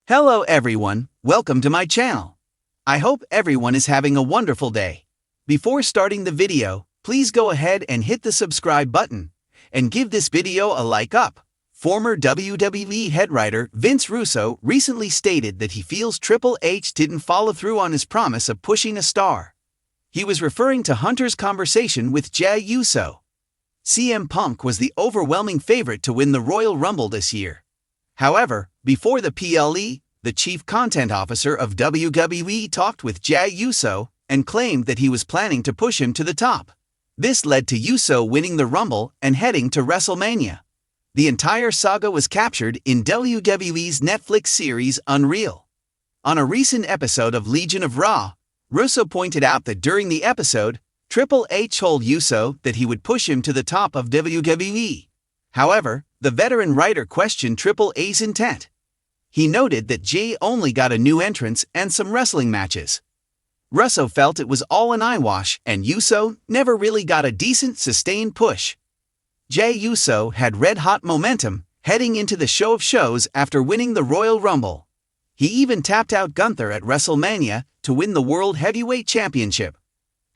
Hello everyone, welcome to my channel. I hope everyone is having a wonderful day. Before starting the video, please go ahead and hit the subscribe button and give this video a like up. Former WWE head writer Vince Russo recently stated that he feels Triple H didn't follow through on his promise of pushing a star. He was referring to Hunter's conversation with Jey Uso. CM Punk was the overwhelming favorite to win the Royal Rumble this year. However, before the PLE, the chief content officer of WWE talked with Jey Uso and claimed that he was planning to push him to the top. This led to Uso winning the Rumble and heading to WrestleMania. The entire saga was captured in WWE's Netflix series Unreal. On a recent episode of Legion of Raw, Russo pointed out that during the episode, Triple H told Uso that he would push him to the top of WWE. However, the veteran writer questioned Triple H's intent. He noted that Jey only got a new entrance and some wrestling matches. Russo felt it was all an eyewash and Uso never really got a decent sustained push. Jey Uso had red-hot momentum heading into the show of shows after winning the Royal Rumble. He even tapped out Gunther at WrestleMania to win the World Heavyweight Championship.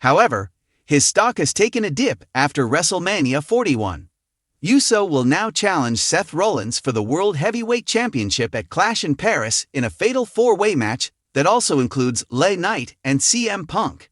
However, his stock has taken a dip after WrestleMania 41. Uso will now challenge Seth Rollins for the World Heavyweight Championship at Clash in Paris in a fatal four-way match that also includes LA Knight and CM Punk.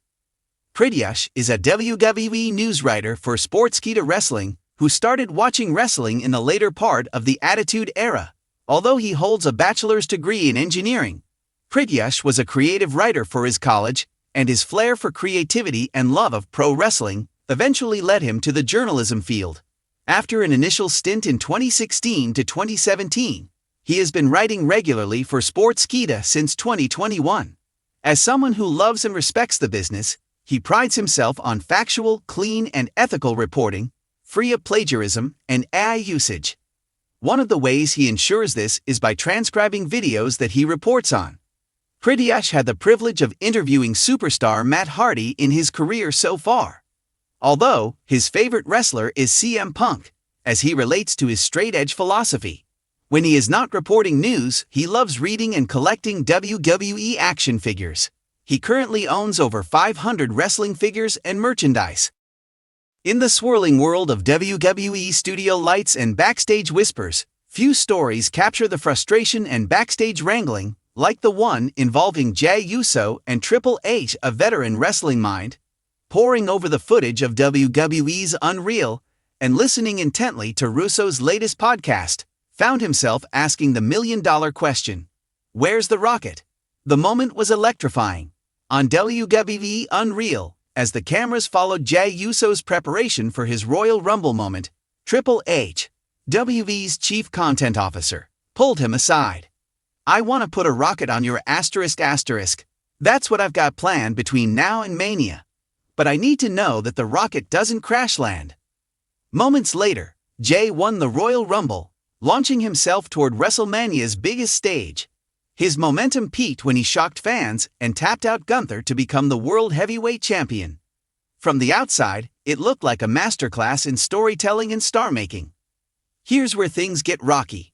Prityash is a WWE news writer for Sportskeeda Wrestling who started watching wrestling in the later part of the Attitude Era. Although he holds a bachelor's degree in engineering, Prityash was a creative writer for his college, and his flair for creativity and love of pro wrestling eventually led him to the journalism field. After an initial stint in 2016 to 2017, he has been writing regularly for Sportskeeda since 2021. As someone who loves and respects the business, he prides himself on factual, clean, and ethical reporting, free of plagiarism and AI usage. One of the ways he ensures this is by transcribing videos that he reports on. Prityash had the privilege of interviewing superstar Matt Hardy in his career so far. Although his favorite wrestler is CM Punk, as he relates to his straight-edge philosophy. When he is not reporting news, he loves reading and collecting WWE action figures. He currently owns over 500 wrestling figures and merchandise. In the swirling world of WWE studio lights and backstage whispers, few stories capture the frustration and backstage wrangling, like the one involving Jey Uso and Triple H, a veteran wrestling mind, poring over the footage of WWE's Unreal and listening intently to Russo's latest podcast, found himself asking the million-dollar question, "Where's the Rocket?" The moment was electrifying. On WWE Unreal, as the cameras followed Jey Uso's preparation for his Royal Rumble moment, Triple H, WWE's chief content officer, pulled him aside. "I want to put a rocket on your asterisk. That's what I've got planned between now and Mania. But I need to know that the rocket doesn't crash land." Moments later, Jey won the Royal Rumble, launching himself toward WrestleMania's biggest stage. His momentum peaked when he shocked fans and tapped out Gunther to become the World Heavyweight Champion. From the outside, it looked like a masterclass in storytelling and star-making. Here's where things get rocky.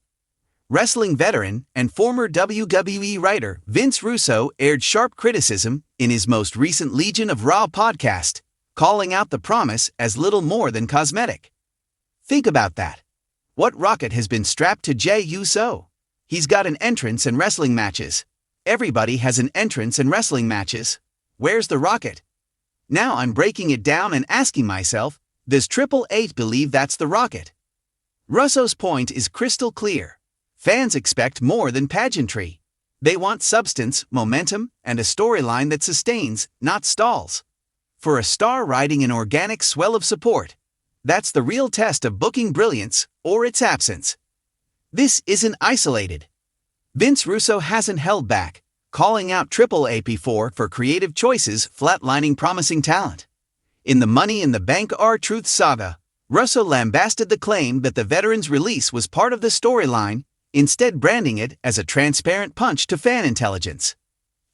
Wrestling veteran and former WWE writer Vince Russo aired sharp criticism in his most recent Legion of Raw podcast, calling out the promise as little more than cosmetic. Think about that. What rocket has been strapped to Jey Uso? He's got an entrance and wrestling matches. Everybody has an entrance and wrestling matches. Where's the rocket? Now I'm breaking it down and asking myself, does Triple H believe that's the rocket? Russo's point is crystal clear. Fans expect more than pageantry. They want substance, momentum, and a storyline that sustains, not stalls. For a star riding an organic swell of support, that's the real test of booking brilliance or its absence. This isn't isolated. Vince Russo hasn't held back, calling out Triple H before for creative choices flatlining promising talent. In the Money in the Bank R-Truth saga, Russo lambasted the claim that the veteran's release was part of the storyline, instead branding it as a transparent punch to fan intelligence.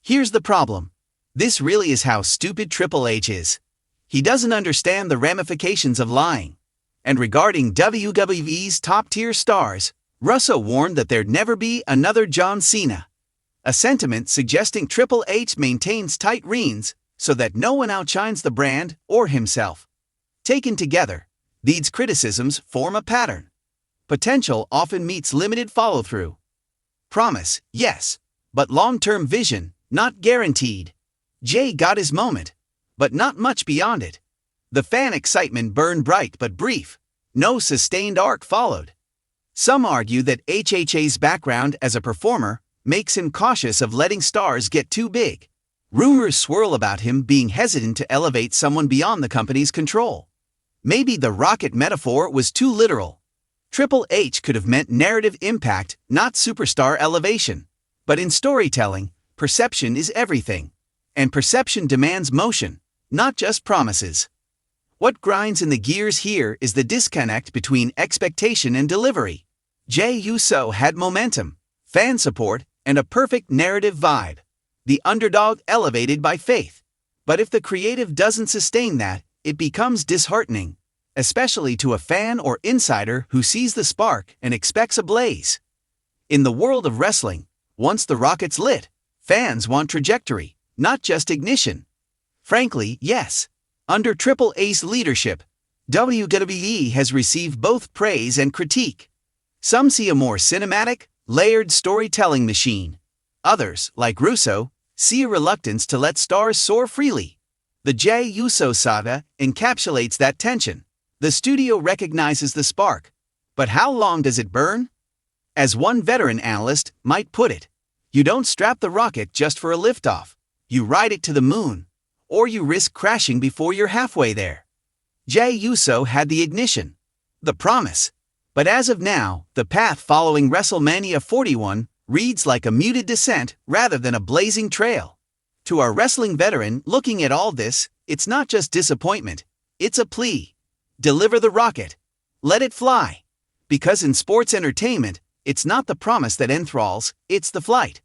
Here's the problem. This really is how stupid Triple H is. He doesn't understand the ramifications of lying. And regarding WWE's top-tier stars, Russo warned that there'd never be another John Cena. a sentiment suggesting Triple H maintains tight reins so that no one outshines the brand or himself. Taken together, these criticisms form a pattern. Potential often meets limited follow-through. Promise, yes, but long-term vision, not guaranteed. Jay got his moment, but not much beyond it. The fan excitement burned bright but brief. No sustained arc followed. Some argue that HHA's background as a performer makes him cautious of letting stars get too big. Rumors swirl about him being hesitant to elevate someone beyond the company's control. Maybe the rocket metaphor was too literal. Triple H could have meant narrative impact, not superstar elevation. But in storytelling, perception is everything. And perception demands motion, not just promises. What grinds in the gears here is the disconnect between expectation and delivery. Jey Uso had momentum, fan support, and a perfect narrative vibe. The underdog elevated by faith. But if the creative doesn't sustain that, it becomes disheartening, especially to a fan or insider who sees the spark and expects a blaze. In the world of wrestling, once the rocket's lit, fans want trajectory, not just ignition. Frankly, yes. Under Triple H's leadership, WWE has received both praise and critique. Some see a more cinematic, layered storytelling machine. Others, like Russo, see a reluctance to let stars soar freely. The Jey Uso saga encapsulates that tension. The studio recognizes the spark, but how long does it burn? As one veteran analyst might put it, you don't strap the rocket just for a liftoff. You ride it to the moon, or you risk crashing before you're halfway there. Jey Uso had the ignition, the promise. But as of now, the path following WrestleMania 41 reads like a muted descent rather than a blazing trail. To our wrestling veteran looking at all this, it's not just disappointment, it's a plea. Deliver the rocket. Let it fly. Because in sports entertainment, it's not the promise that enthralls, it's the flight.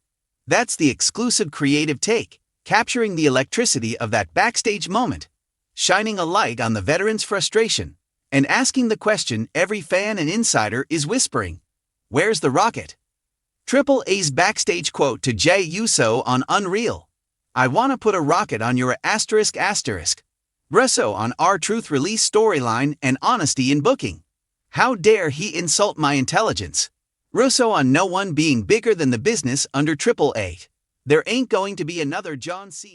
That's the exclusive creative take, capturing the electricity of that backstage moment, shining a light on the veteran's frustration, and asking the question every fan and insider is whispering: where's the rocket? Triple H's backstage quote to Jey Uso on Unreal: I wanna put a rocket on your asterisk asterisk. Russo on R-Truth release storyline and honesty in booking. How dare he insult my intelligence? Russo on no one being bigger than the business under Triple H. There ain't going to be another John Cena.